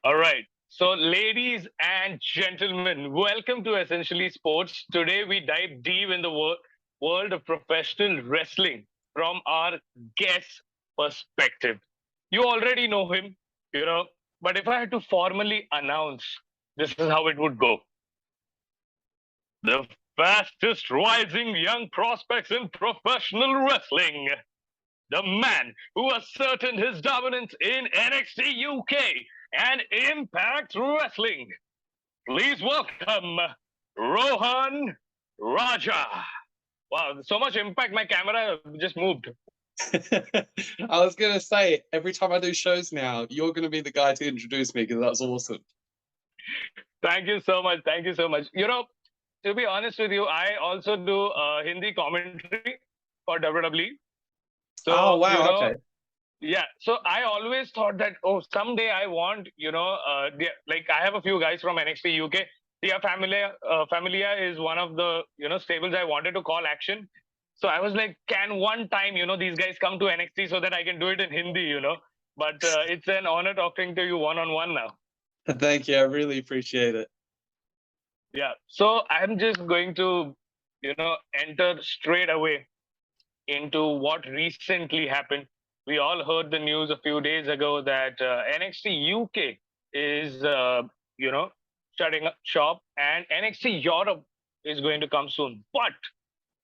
All right. So, ladies and gentlemen, welcome to Essentially Sports. Today, we dive deep in the world of professional wrestling from our guest perspective. You already know him, but if I had to formally announce, this is how it would go. The fastest rising young prospects in professional wrestling. The man who ascertained his dominance in NXT UK and Impact Wrestling. Please welcome Rohan Raja. Wow, so much impact, my camera just moved. I was going to say, every time I do shows now, you're going to be the guy to introduce me because that's awesome. Thank you so much. Thank you so much. To be honest with you, I also do Hindi commentary for WWE. So, wow, okay. Yeah, so I always thought that, oh, someday I want, like I have a few guys from NXT UK. Familia is one of the, stables I wanted to call action. So I was like, can one time, these guys come to NXT so that I can do it in Hindi. But it's an honor talking to you one-on-one now. Thank you. I really appreciate it. Yeah, so I'm just going to, enter straight away into what recently happened. We all heard the news a few days ago that NXT UK is, shutting up shop, and NXT Europe is going to come soon. But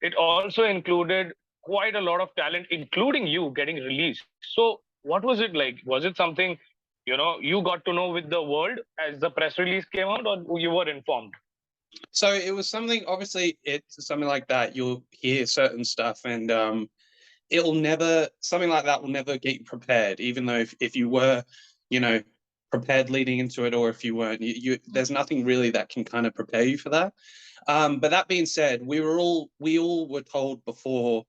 it also included quite a lot of talent, including you, getting released. So, what was it like? Was it something, you got to know with the world as the press release came out, or you were informed? So it was something, obviously, it's something like that. You'll hear certain stuff, and something like that will never get you prepared, even though if you were, prepared leading into it, or if you weren't, there's nothing really that can kind of prepare you for that. But that being said, we all were told before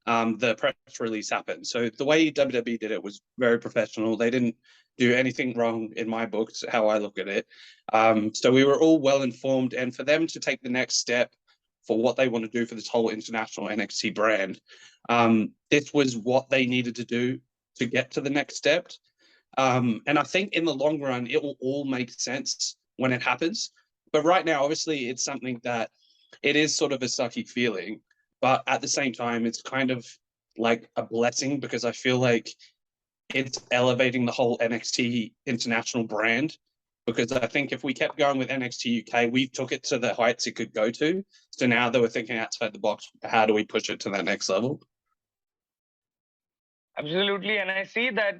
the press release happened. So the way WWE did it was very professional. They didn't do anything wrong in my books, how I look at it. So we were all well informed, and for them to take the next step for what they want to do for this whole international NXT brand, this was what they needed to do to get to the next step. And I think in the long run, it will all make sense when it happens. But right now, obviously, it's something that it is sort of a sucky feeling. But at the same time, it's kind of like a blessing because I feel like it's elevating the whole NXT international brand. Because I think if we kept going with NXT UK, we took it to the heights it could go to. So now that we're thinking outside the box, how do we push it to that next level? Absolutely. And I see that,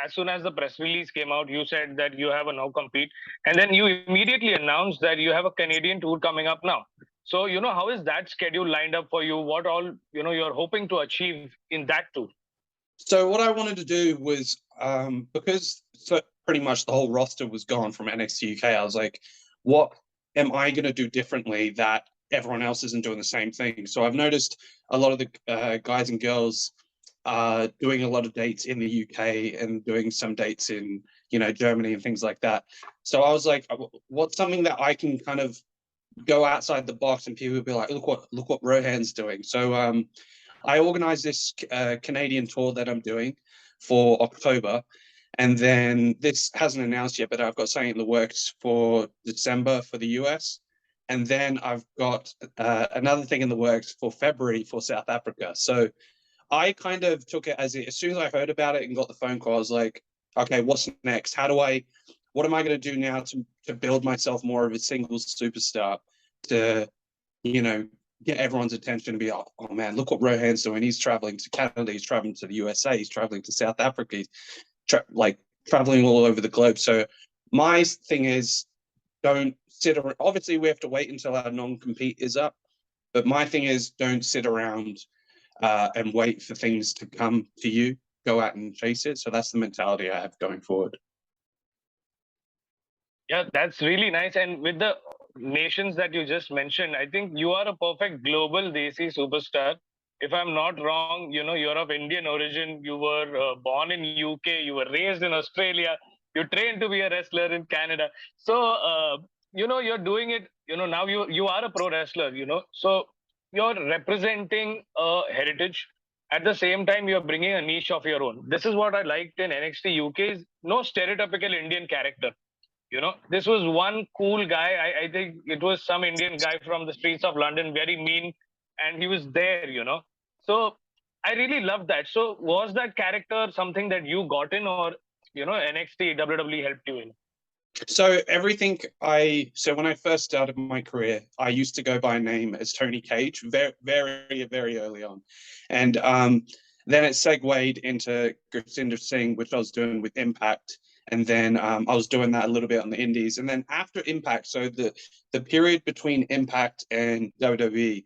as soon as the press release came out, you said that you have a no compete. And then you immediately announced that you have a Canadian tour coming up now. So, how is that schedule lined up for you? What all, you're hoping to achieve in that tour? So what I wanted to do was, because pretty much the whole roster was gone from NXT UK, I was like, what am I going to do differently that everyone else isn't doing the same thing? So I've noticed a lot of the guys and girls doing a lot of dates in the UK and doing some dates in, Germany and things like that. So I was like, what's something that I can kind of go outside the box and people will be like, look what Rohan's doing. So I organized this Canadian tour that I'm doing for October. And then this hasn't announced yet, but I've got something in the works for December for the US. And then I've got another thing in the works for February for South Africa. So I kind of took it as soon as I heard about it and got the phone call, I was like, okay, what's next? What am I going to do now to build myself more of a singles superstar to, get everyone's attention and be like, oh man, look what Rohan's doing. He's traveling to Canada, he's traveling to the USA, he's traveling to South Africa, he's traveling all over the globe. So my thing is, don't sit around. Obviously, we have to wait until our non-compete is up. But my thing is, don't sit around and wait for things to come to you. Go out and chase it. So that's the mentality I have going forward. Yeah, that's really nice. And with the nations that you just mentioned, I think you are a perfect global Desi superstar. If I'm not wrong, you're of Indian origin. You were born in UK. You were raised in Australia. You trained to be a wrestler in Canada. So, you're doing it. Now you are a pro wrestler. So you're representing a heritage, At the same time, you're bringing a niche of your own. This is what I liked in NXT UK is no stereotypical Indian character. This was one cool guy. I think it was some Indian guy from the streets of London, very mean, and he was there. So I really loved that. So was that character something that you got in, or NXT WWE helped you in? So so when I first started my career, I used to go by a name as Tony Cage very, very, very early on. And then it segued into Gursinder Singh, which I was doing with Impact. And then I was doing that a little bit on the indies. And then after Impact, so the period between Impact and WWE,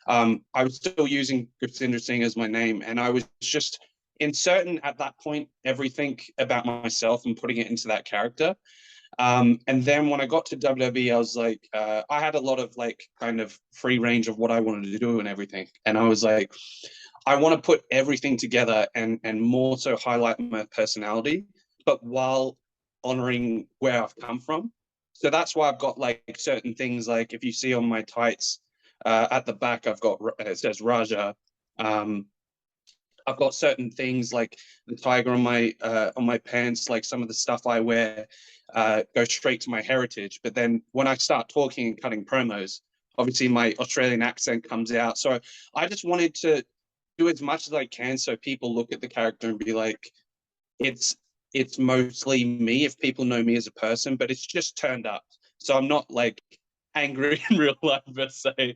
I was still using Gursinder Singh as my name. And I was just inserting at that point everything about myself and putting it into that character. And then when I got to WWE, I was like, I had a lot of like kind of free range of what I wanted to do and everything. And I was like, I want to put everything together and more so highlight my personality, but while honoring where I've come from. So that's why I've got like certain things, like if you see on my tights at the back, I've got, it says Raja. I've got certain things like the tiger on my pants, like some of the stuff I wear goes straight to my heritage. But then when I start talking and cutting promos, obviously my Australian accent comes out. So I just wanted to do as much as I can so people look at the character and be like, it's mostly me if people know me as a person, but it's just turned up. So I'm not like angry in real life per se,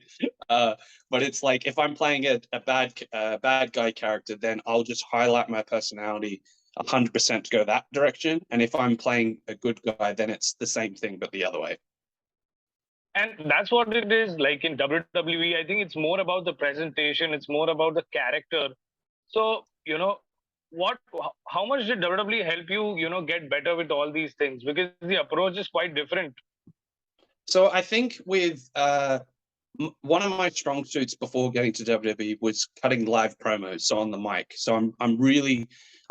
but it's like if I'm playing a bad guy character, then I'll just highlight my personality 100% to go that direction. And if I'm playing a good guy, then it's the same thing but the other way. And that's what it is like in WWE. I think it's more about the presentation. It's more about the character. So, how much did WWE help you, get better with all these things? Because the approach is quite different. So I think with one of my strong suits before getting to WWE was cutting live promos, so on the mic. So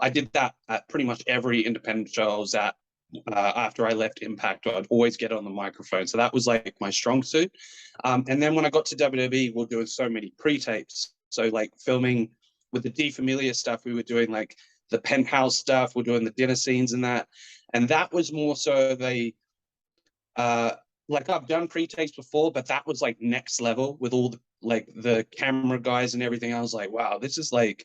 I did that at pretty much every independent show I was at. After I left Impact, I'd always get on the microphone. So that was like my strong suit. And then when I got to WWE, we're doing so many pre-tapes. So like filming with the De Familia stuff, we were doing like the penthouse stuff, we're doing the dinner scenes and that. And that was more so like I've done pre-tapes before, but that was like next level with all the camera guys and everything. I was like, wow, this is like,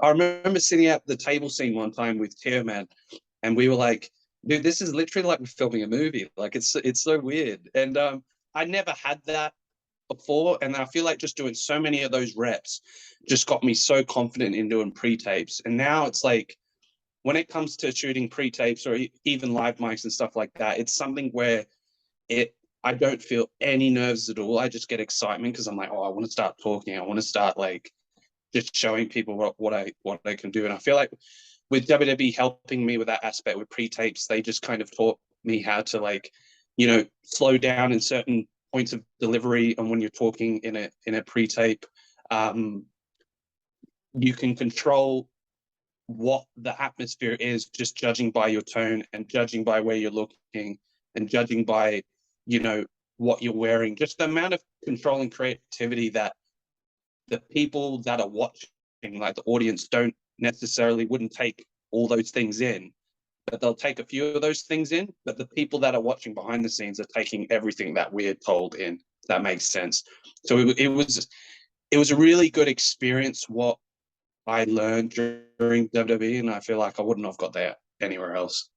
I remember sitting at the table scene one time with Tierman, and we were like, dude, this is literally like we're filming a movie. Like it's so weird. And I never had that before. And I feel like just doing so many of those reps just got me so confident in doing pre-tapes. And now it's like, when it comes to shooting pre-tapes or even live mics and stuff like that, it's something where I don't feel any nerves at all. I just get excitement because I'm like, oh, I want to start talking. I want to start like just showing people what I can do. And I feel like with WWE helping me with that aspect with pre-tapes, they just kind of taught me how to like, slow down in certain points of delivery. And when you're talking in a pre-tape, you can control what the atmosphere is just judging by your tone and judging by where you're looking and judging by, what you're wearing. Just the amount of control and creativity that the people that are watching, like the audience, wouldn't take all those things in, but they'll take a few of those things in. But the people that are watching behind the scenes are taking everything that we're told in. That makes sense. So it was a really good experience what I learned during WWE, and I feel like I wouldn't have got that anywhere else.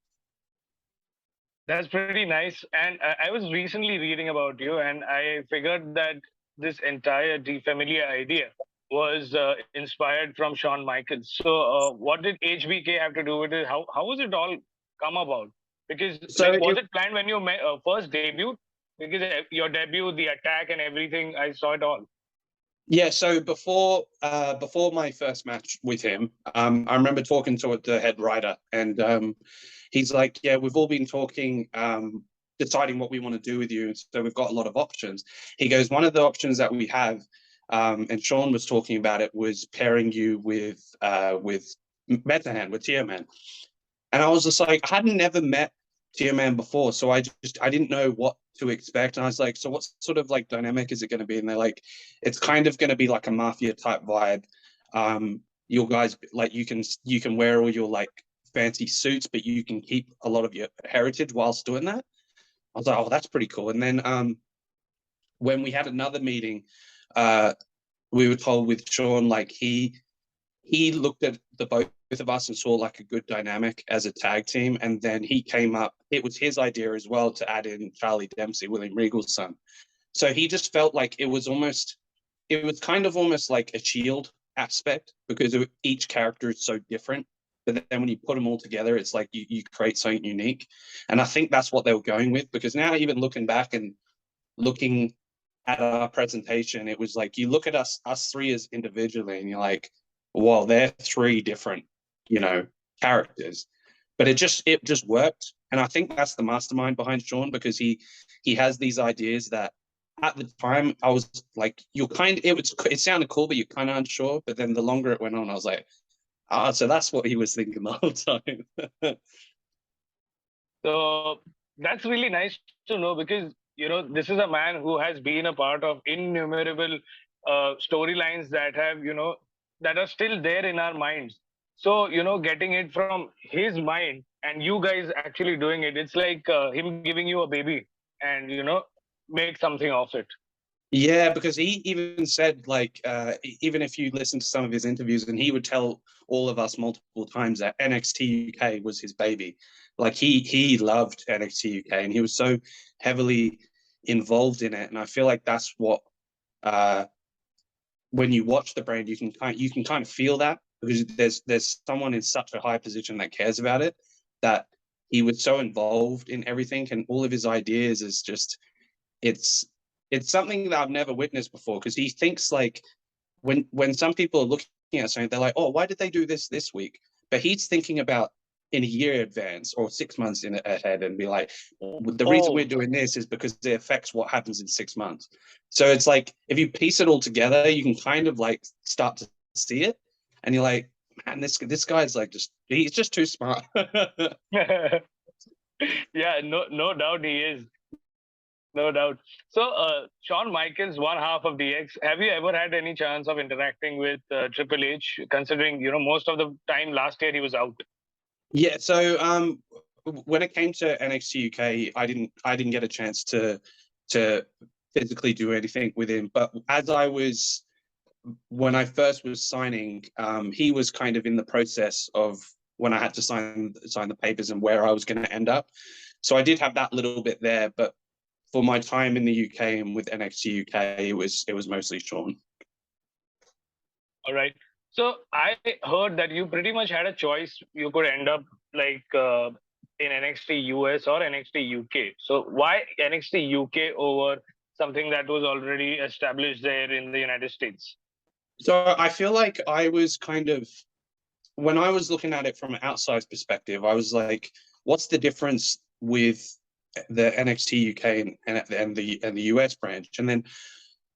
That's pretty nice. And I was recently reading about you, and I figured that this entire De Familia idea was inspired from Shawn Michaels. So, what did HBK have to do with it? How was it all come about? Because was it planned when you first debuted? Because your debut, the attack, and everything, I saw it all. Yeah, so before my first match with him, I remember talking to the head writer, and he's like, yeah, we've all been talking, deciding what we want to do with you. So we've got a lot of options. He goes, one of the options that we have, and Shawn was talking about it, was pairing you with Metahan, with Tierman. And I was just like, I hadn't never met Tierman before, so I didn't know what to expect. And I was like, so what sort of like dynamic is it going to be? And they're like, it's kind of going to be like a mafia type vibe. your guys, like you can wear all your like fancy suits, but you can keep a lot of your heritage whilst doing that. I was like, oh, that's pretty cool. And then when we had another meeting, we were told with Shawn, like he looked at the both of us and saw like a good dynamic as a tag team, and then he came up. It was his idea as well to add in Charlie Dempsey, William Regal's son. So he just felt like it was kind of almost like a shield aspect because each character is so different. But then when you put them all together, it's like you create something unique. And I think that's what they were going with, because now even looking back and looking at our presentation, it was like you look at us three as individually and you're like, well, they're three different, characters. But it just worked. And I think that's the mastermind behind Shawn, because he has these ideas that at the time I was like, it sounded cool, but you're kind of unsure. But then the longer it went on, I was like, so that's what he was thinking the whole time. So that's really nice to know, because this is a man who has been a part of innumerable storylines that have that are still there in our minds. So getting it from his mind and you guys actually doing it, it's like him giving you a baby and make something of it. Yeah, because he even said, like, even if you listen to some of his interviews, and he would tell all of us multiple times that NXT UK was his baby. Like he loved NXT UK, and he was so heavily involved in it. And I feel like that's what, when you watch the brand, you can kind of feel that, because there's someone in such a high position that cares about it, that he was so involved in everything, and all of his ideas is just it's something that I've never witnessed before, because he thinks like when some people are looking at something, they're like, oh, why did they do this week? But he's thinking about in a year advance or 6 months in ahead, and be like, the reason we're doing this is because it affects what happens in 6 months. So it's like, if you piece it all together, you can kind of like start to see it, and you're like, man, this guy's like, he's just too smart. Yeah, no doubt he is. No doubt. So, Shawn Michaels, one half of DX, have you ever had any chance of interacting with Triple H, considering, most of the time last year he was out? Yeah, so when it came to NXT UK, I didn't get a chance to physically do anything with him. But when I first was signing, he was kind of in the process of when I had to sign the papers and where I was going to end up. So I did have that little bit there, but for my time in the UK and with NXT UK, it was mostly Shawn. All right. So I heard that you pretty much had a choice. You could end up like in NXT US or NXT UK. So why NXT UK over something that was already established there in the United States? So I feel like I was kind of, when I was looking at it from an outside perspective, I was like, what's the difference with the NXT UK and the US branch? And then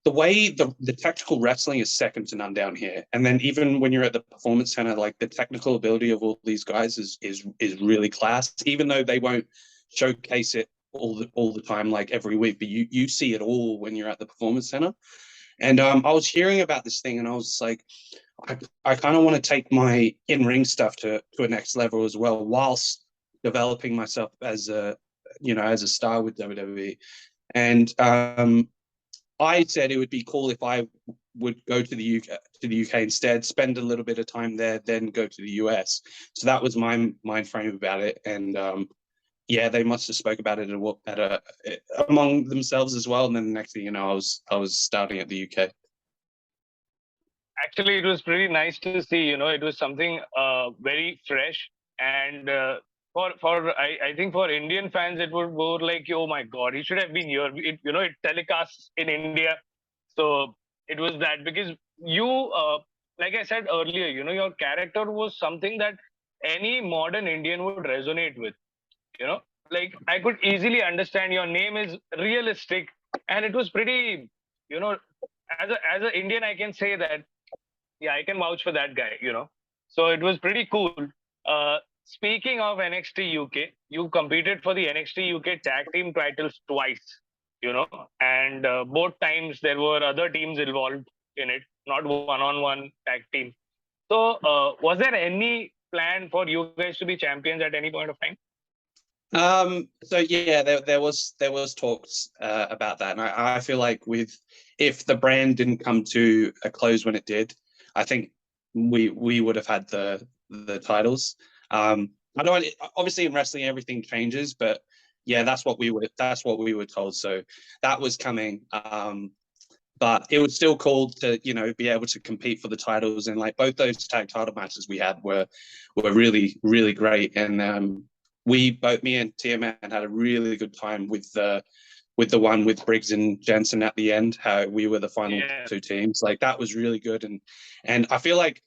the way the technical wrestling is second to none down here. And then even when you're at the performance center, like the technical ability of all these guys is really class, even though they won't showcase it all the time, like every week, but you see it all when you're at the performance center. And I was hearing about this thing, and I was like, I kind of want to take my in-ring stuff to a next level as well, whilst developing myself as a star with WWE. And I said it would be cool if I would go to the UK instead, spend a little bit of time there, then go to the US. So that was my mind frame about it. And yeah, they must have spoke about it among themselves as well. And then the next thing you know, I was starting at the UK. Actually, it was pretty nice to see. It was something very fresh, and I think for Indian fans, it would go like, oh my God, he should have been here. It telecasts in India, so it was that, because you, like I said earlier, your character was something that any modern Indian would resonate with. you know like I could easily understand your name is realistic, and it was pretty, as a Indian, I can say that, yeah, I can vouch for that guy. So it was pretty cool. Speaking of NXT UK, you competed for the NXT UK tag team titles twice, and both times there were other teams involved in it, not one-on-one tag team. So, was there any plan for you guys to be champions at any point of time? So yeah, there was talks about that, and I feel like if the brand didn't come to a close when it did, I think we would have had the titles. I don't obviously in wrestling everything changes, but yeah, that's what we were told. So that was coming. But it was still cool to be able to compete for the titles, and like both those tag title matches we had were really really great, and me and TMN had a really good time with the one with Briggs and Jensen at the end. How we were the final two teams, like that was really good, and I feel like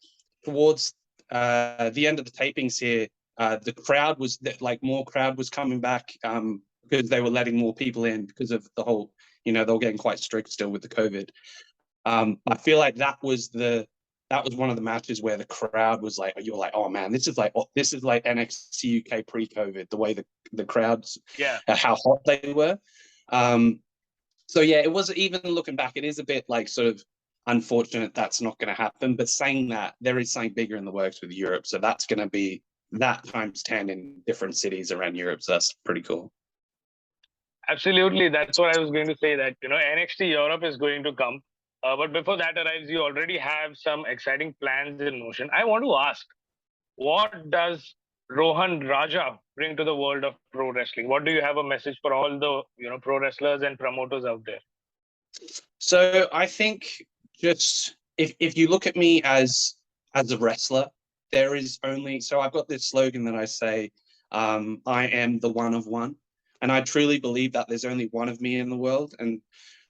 towards the end of the tapings here, the crowd was like more crowd was coming back because they were letting more people in because of the whole they were getting quite strict still with the COVID. I feel like that was one of the matches where the crowd was like, you were like, oh man, this is like NXT UK pre-COVID, the way the crowds, how hot they were. So yeah, it was, even looking back, it is a bit like sort of unfortunate that's not going to happen. But saying that, there is something bigger in the works with Europe, so that's going to be that times 10 in different cities around Europe. So that's pretty cool. Absolutely, that's what I was going to say. That NXT Europe is going to come. But before that arrives, you already have some exciting plans in motion. I want to ask, what does Rohan Raja bring to the world of pro wrestling? What do you have a message for all the pro wrestlers and promoters out there? So I think just if you look at me as a wrestler, there is only, so I've got this slogan that I say, I am the one of one. And I truly believe that there's only one of me in the world. And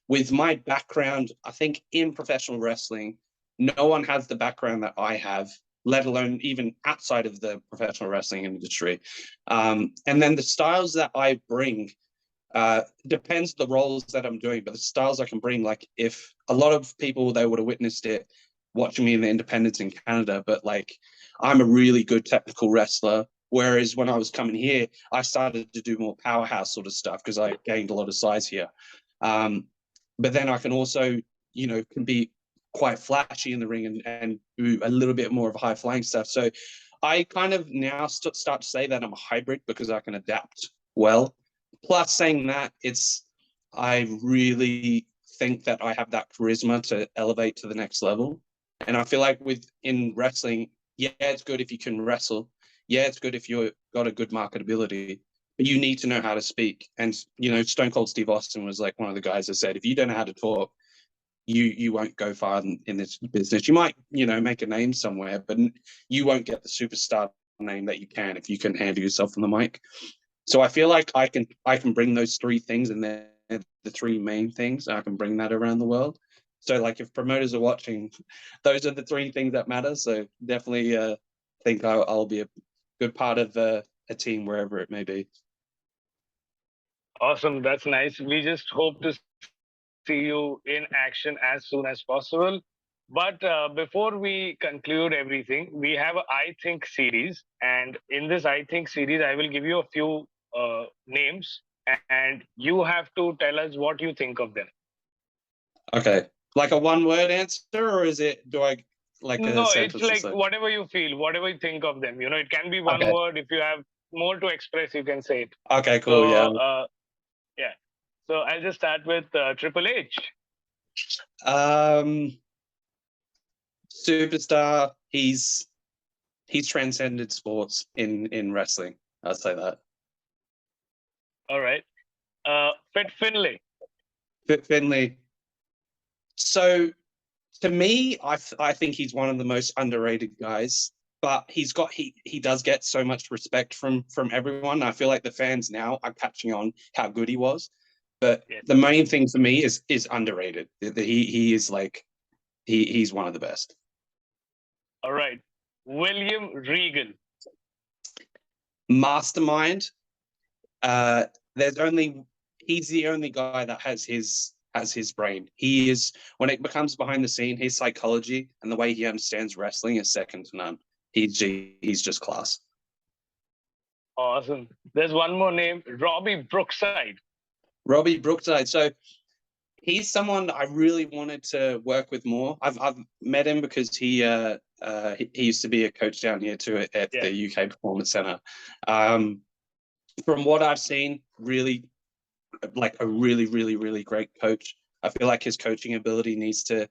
with my background, I think in professional wrestling, no one has the background that I have, let alone even outside of the professional wrestling industry. And then the styles that I bring, depends the roles that I'm doing, but the styles I can bring, like if a lot of people, they would have witnessed it watching me in the independents in Canada, but like I'm a really good technical wrestler. Whereas when I was coming here, I started to do more powerhouse sort of stuff because I gained a lot of size here. But then I can also, can be quite flashy in the ring and do a little bit more of high flying stuff. So I kind of now start to say that I'm a hybrid because I can adapt well. Plus, saying that, I really think that I have that charisma to elevate to the next level. And I feel like in wrestling, yeah, it's good if you can wrestle. Yeah, it's good if you've got a good marketability, but you need to know how to speak. And, Stone Cold Steve Austin was like one of the guys that said, if you don't know how to talk, you won't go far in this business. You might, make a name somewhere, but you won't get the superstar name that you can if you can handle yourself on the mic. So I feel like I can bring those three things, and they're the three main things. I can bring that around the world. So like if promoters are watching, those are the three things that matter. So definitely think I'll be a good part of a team wherever it may be. Awesome, that's nice. We just hope to see you in action as soon as possible. But before we conclude everything, we have a I Think series. And in this I Think series, I will give you a few names, and you have to tell us what you think of them. Okay. Like a one-word answer, or do I like a No, sentence? it's like whatever you feel, whatever you think of them. It can be one word. If you have more to express, you can say it. Okay, cool. So, yeah. So I'll just start with Triple H. Superstar. He's transcended sports in wrestling. I'd say that. All right. Fit Finlay. Fit Finlay. So to me, I think he's one of the most underrated guys. But he does get so much respect from everyone. I feel like the fans now are catching on how good he was. But the main thing for me is underrated. He is like he's one of the best. All right. William Regal. Mastermind. He's the only guy that has his brain. He is, when it becomes behind the scene, his psychology and the way he understands wrestling is second to none. He's just class. Awesome. There's one more name, Robbie Brookside. Robbie Brookside. So He's someone I really wanted to work with more. I've met him because he used to be a coach down here too at Yeah. the UK Performance Center. From what I've seen, really like a really great coach. I feel like his coaching ability needs to.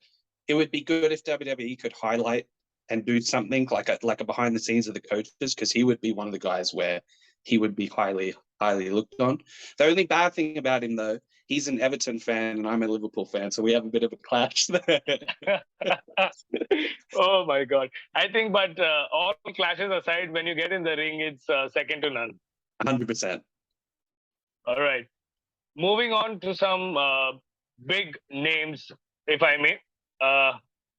It would be good if WWE could highlight and do something like a behind the scenes of the coaches, because he would be one of the guys where he would be highly looked on. The only bad thing about him though, he's an Everton fan and I'm a Liverpool fan, so we have a bit of a clash there. Oh my God. I think, but all clashes aside, when you get in the ring, it's second to none. 100%. All right. Moving on to some big names, if I may.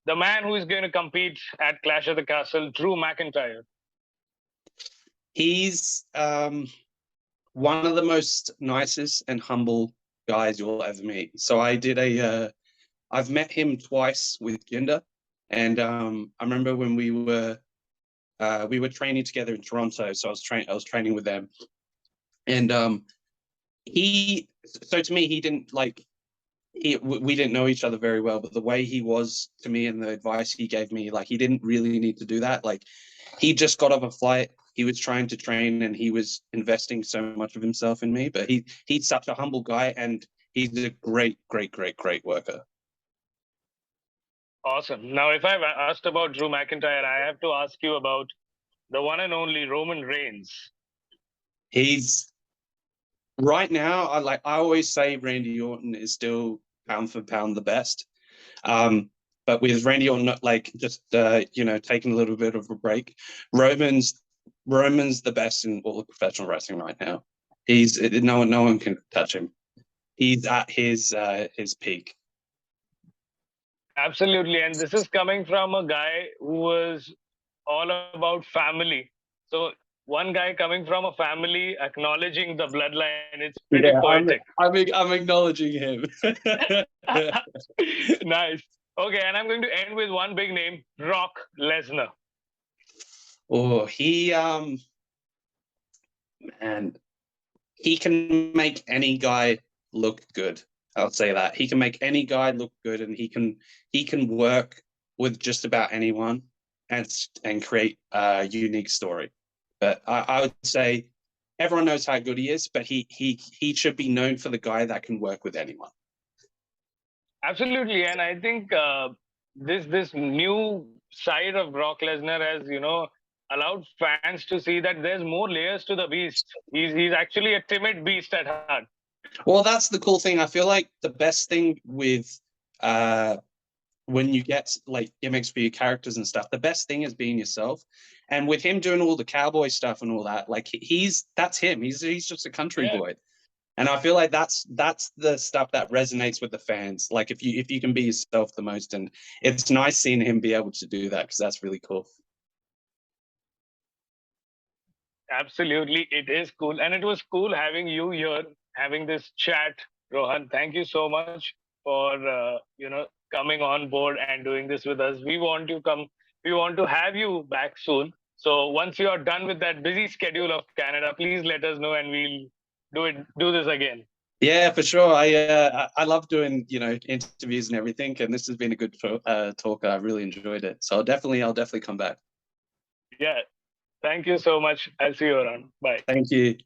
The man who is going to compete at Clash of the Castle, Drew McIntyre. He's one of the most nicest and humble guys you'll ever meet. So I've met him twice with Jinder, and I remember when we were training together in Toronto. So I was training with them, and so to me, he didn't like. We didn't know each other very well, but the way he was to me and the advice he gave me, like he didn't really need to do that. Like he just got off a flight, he was trying to train, and he was investing so much of himself in me. But he's such a humble guy, and he's a great worker. Awesome. Now, if I've asked about Drew McIntyre, I have to ask you about the one and only Roman Reigns. He's right now. I always say Randy Orton is still pound for pound the best. But with Randy Orton like just taking a little bit of a break, Roman's the best in all of professional wrestling right now. He's no one can touch him. He's at his peak. Absolutely. And this is coming from a guy who was all about family. So one guy coming from a family acknowledging the bloodline, it's pretty poetic. I'm acknowledging him. Nice. Okay, and I'm going to end with one big name, Brock Lesnar. Oh, man, he can make any guy look good. I'll say that. He can make any guy look good, and he can work with just about anyone and create a unique story. But I would say everyone knows how good he is, but he should be known for the guy that can work with anyone. Absolutely, and I think this new side of Brock Lesnar has allowed fans to see that there's more layers to the beast. He's actually a timid beast at heart. Well, that's the cool thing. I feel like the best thing with when you get like gimmicks for your characters and stuff, the best thing is being yourself. And with him doing all the cowboy stuff and all that, like that's him. He's just a country boy. And I feel like that's the stuff that resonates with the fans. Like if you can be yourself the most, and it's nice seeing him be able to do that, because that's really cool. Absolutely, it is cool, and it was cool having you here, having this chat, Rohan. Thank you so much for coming on board and doing this with us. We want to have you back soon. So once you are done with that busy schedule of Canada, please let us know, and we'll do this again. Yeah, for sure. I love doing interviews and everything, and this has been a good talk. I really enjoyed it. So I'll definitely come back. Yeah. Thank you so much. I'll see you around. Bye. Thank you.